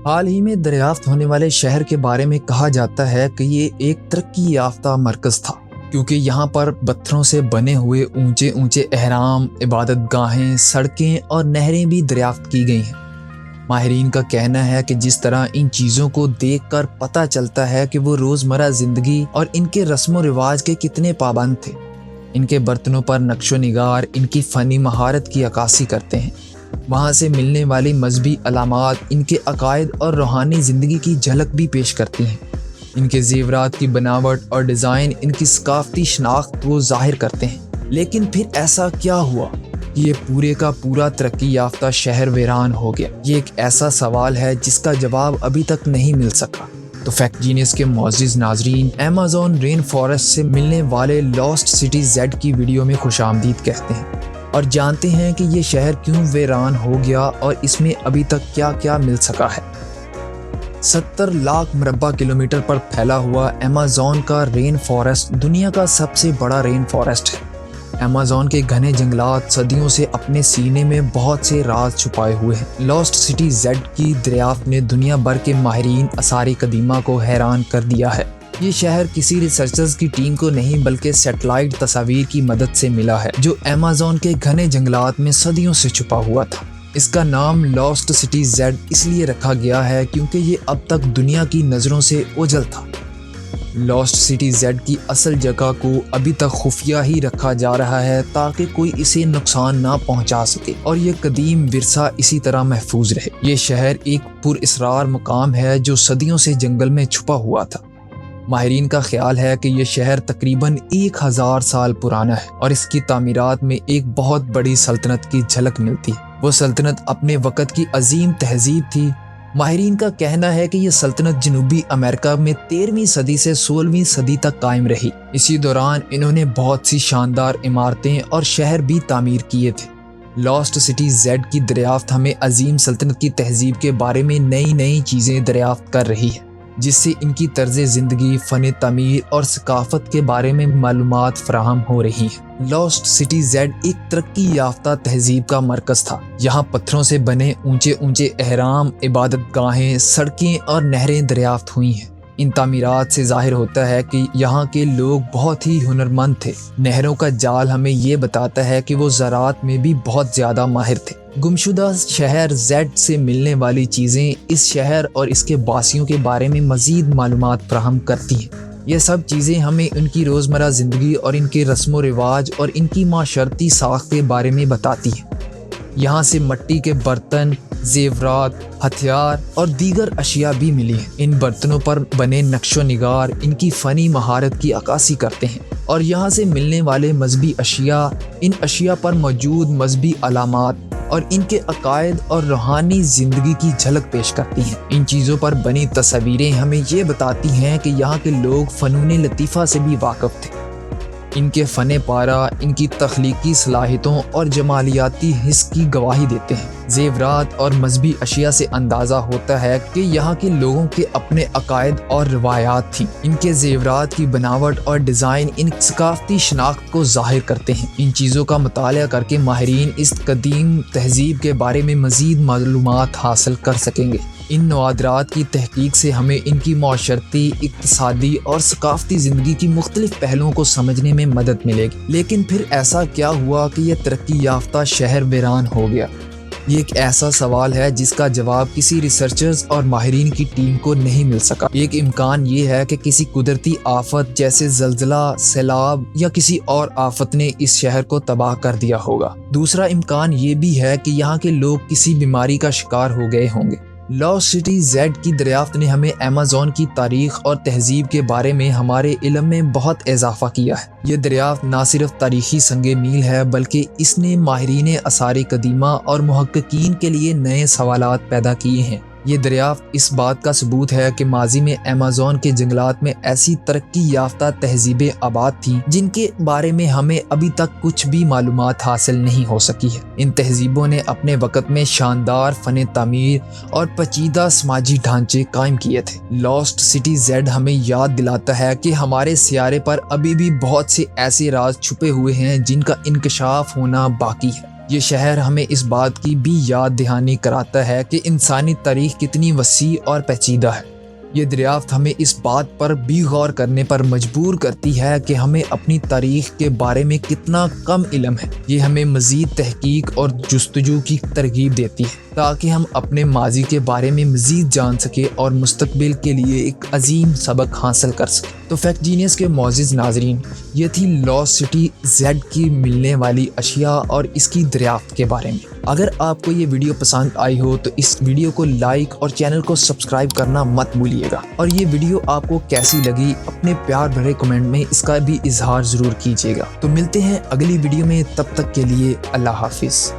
حال ہی میں دریافت ہونے والے شہر کے بارے میں کہا جاتا ہے کہ یہ ایک ترقی یافتہ مرکز تھا، کیونکہ یہاں پر پتھروں سے بنے ہوئے اونچے اونچے اہرام، عبادت گاہیں، سڑکیں اور نہریں بھی دریافت کی گئی ہیں۔ ماہرین کا کہنا ہے کہ جس طرح ان چیزوں کو دیکھ کر پتہ چلتا ہے کہ وہ روزمرہ زندگی اور ان کے رسم و رواج کے کتنے پابند تھے۔ ان کے برتنوں پر نقش و نگار ان کی فنی مہارت کی عکاسی کرتے ہیں۔ وہاں سے ملنے والی مذہبی علامات ان کے عقائد اور روحانی زندگی کی جھلک بھی پیش کرتی ہیں۔ ان کے زیورات کی بناوٹ اور ڈیزائن ان کی ثقافتی شناخت کو ظاہر کرتے ہیں۔ لیکن پھر ایسا کیا ہوا کہ یہ پورے کا پورا ترقی یافتہ شہر ویران ہو گیا؟ یہ ایک ایسا سوال ہے جس کا جواب ابھی تک نہیں مل سکا۔ تو فیکٹ جینیس کے معزز ناظرین، ایمیزون رین فارسٹ سے ملنے والے لاسٹ سٹی زیڈ کی ویڈیو میں خوش آمدید کہتے ہیں اور جانتے ہیں کہ یہ شہر کیوں ویران ہو گیا اور اس میں ابھی تک کیا کیا مل سکا ہے۔ 70 لاکھ مربع کلومیٹر پر پھیلا ہوا ایمیزون کا رین فارسٹ دنیا کا سب سے بڑا رین فارسٹ ہے۔ ایمیزون کے گھنے جنگلات صدیوں سے اپنے سینے میں بہت سے راز چھپائے ہوئے ہیں۔ لاسٹ سٹی زیڈ کی دریافت نے دنیا بھر کے ماہرین آثار قدیمہ کو حیران کر دیا ہے۔ یہ شہر کسی ریسرچرز کی ٹیم کو نہیں بلکہ سیٹلائٹ تصاویر کی مدد سے ملا ہے جو ایمیزون کے گھنے جنگلات میں صدیوں سے چھپا ہوا تھا۔ اس کا نام لاسٹ سٹی زیڈ اس لیے رکھا گیا ہے کیونکہ یہ اب تک دنیا کی نظروں سے اوجھل تھا۔ لاسٹ سٹی زیڈ کی اصل جگہ کو ابھی تک خفیہ ہی رکھا جا رہا ہے تاکہ کوئی اسے نقصان نہ پہنچا سکے اور یہ قدیم ورثہ اسی طرح محفوظ رہے۔ یہ شہر ایک پر اسرار مقام ہے جو صدیوں سے جنگل میں چھپا ہوا تھا۔ ماہرین کا خیال ہے کہ یہ شہر تقریباً 1000 سال پرانا ہے اور اس کی تعمیرات میں ایک بہت بڑی سلطنت کی جھلک ملتی ہے۔ وہ سلطنت اپنے وقت کی عظیم تہذیب تھی۔ ماہرین کا کہنا ہے کہ یہ سلطنت جنوبی امریکہ میں 13ویں صدی سے 16ویں صدی تک قائم رہی۔ اسی دوران انہوں نے بہت سی شاندار عمارتیں اور شہر بھی تعمیر کیے تھے۔ لاسٹ سٹی زیڈ کی دریافت ہمیں عظیم سلطنت کی تہذیب کے بارے میں نئی چیزیں دریافت کر رہی ہے، جس سے ان کی طرز زندگی، فن تعمیر اور ثقافت کے بارے میں معلومات فراہم ہو رہی ہیں۔ لاسٹ سٹی زیڈ ایک ترقی یافتہ تہذیب کا مرکز تھا۔ یہاں پتھروں سے بنے اونچے اونچے اہرام، عبادت گاہیں، سڑکیں اور نہریں دریافت ہوئی ہیں۔ ان تعمیرات سے ظاہر ہوتا ہے کہ یہاں کے لوگ بہت ہی ہنرمند تھے۔ نہروں کا جال ہمیں یہ بتاتا ہے کہ وہ زراعت میں بھی بہت زیادہ ماہر تھے۔ گمشدہ شہر زیڈ سے ملنے والی چیزیں اس شہر اور اس کے باسیوں کے بارے میں مزید معلومات فراہم کرتی ہیں۔ یہ سب چیزیں ہمیں ان کی روزمرہ زندگی اور ان کے رسم و رواج اور ان کی معاشرتی ساخت کے بارے میں بتاتی ہیں۔ یہاں سے مٹی کے برتن، زیورات، ہتھیار اور دیگر اشیاء بھی ملی ہیں۔ ان برتنوں پر بنے نقش و نگار ان کی فنی مہارت کی عکاسی کرتے ہیں اور یہاں سے ملنے والے مذہبی اشیاء ان اشیاء پر موجود مذہبی علامات اور ان کے عقائد اور روحانی زندگی کی جھلک پیش کرتی ہیں۔ ان چیزوں پر بنی تصاویریں ہمیں یہ بتاتی ہیں کہ یہاں کے لوگ فنون لطیفہ سے بھی واقف تھے۔ ان کے فن پارہ ان کی تخلیقی صلاحیتوں اور جمالیاتی حس کی گواہی دیتے ہیں۔ زیورات اور مذہبی اشیاء سے اندازہ ہوتا ہے کہ یہاں کے لوگوں کے اپنے عقائد اور روایات تھیں۔ ان کے زیورات کی بناوٹ اور ڈیزائن ان ثقافتی شناخت کو ظاہر کرتے ہیں۔ ان چیزوں کا مطالعہ کر کے ماہرین اس قدیم تہذیب کے بارے میں مزید معلومات حاصل کر سکیں گے۔ ان نوادرات کی تحقیق سے ہمیں ان کی معاشرتی، اقتصادی اور ثقافتی زندگی کی مختلف پہلوؤں کو سمجھنے میں مدد ملے گی۔ لیکن پھر ایسا کیا ہوا کہ یہ ترقی یافتہ شہر ویران ہو گیا؟ یہ ایک ایسا سوال ہے جس کا جواب کسی ریسرچرز اور ماہرین کی ٹیم کو نہیں مل سکا۔ ایک امکان یہ ہے کہ کسی قدرتی آفت جیسے زلزلہ، سیلاب یا کسی اور آفت نے اس شہر کو تباہ کر دیا ہوگا۔ دوسرا امکان یہ بھی ہے کہ یہاں کے لوگ کسی بیماری کا شکار ہو گئے ہوں گے۔ لاسٹ سٹی زیڈ کی دریافت نے ہمیں ایمیزون کی تاریخ اور تہذیب کے بارے میں ہمارے علم میں بہت اضافہ کیا ہے۔ یہ دریافت نہ صرف تاریخی سنگ میل ہے بلکہ اس نے ماہرین آثار قدیمہ اور محققین کے لیے نئے سوالات پیدا کیے ہیں۔ یہ دریافت اس بات کا ثبوت ہے کہ ماضی میں ایمیزون کے جنگلات میں ایسی ترقی یافتہ تہذیبیں آباد تھیں جن کے بارے میں ہمیں ابھی تک کچھ بھی معلومات حاصل نہیں ہو سکی ہے۔ ان تہذیبوں نے اپنے وقت میں شاندار فن تعمیر اور پیچیدہ سماجی ڈھانچے قائم کیے تھے۔ لاسٹ سٹی زیڈ ہمیں یاد دلاتا ہے کہ ہمارے سیارے پر ابھی بھی بہت سے ایسے راز چھپے ہوئے ہیں جن کا انکشاف ہونا باقی ہے۔ یہ شہر ہمیں اس بات کی بھی یاد دہانی کراتا ہے کہ انسانی تاریخ کتنی وسیع اور پیچیدہ ہے۔ یہ دریافت ہمیں اس بات پر بھی غور کرنے پر مجبور کرتی ہے کہ ہمیں اپنی تاریخ کے بارے میں کتنا کم علم ہے۔ یہ ہمیں مزید تحقیق اور جستجو کی ترغیب دیتی ہے تاکہ ہم اپنے ماضی کے بارے میں مزید جان سکیں اور مستقبل کے لیے ایک عظیم سبق حاصل کر سکیں۔ تو فیکٹ جینیس کے معزز ناظرین، یہ تھی لاسٹ سٹی زیڈ کی ملنے والی اشیاء اور اس کی دریافت کے بارے میں۔ اگر آپ کو یہ ویڈیو پسند آئی ہو تو اس ویڈیو کو لائک اور چینل کو سبسکرائب کرنا مت بھولیے گا، اور یہ ویڈیو آپ کو کیسی لگی اپنے پیار بھرے کمنٹ میں اس کا بھی اظہار ضرور کیجیے گا۔ تو ملتے ہیں اگلی ویڈیو میں، تب تک کے لیے اللہ حافظ۔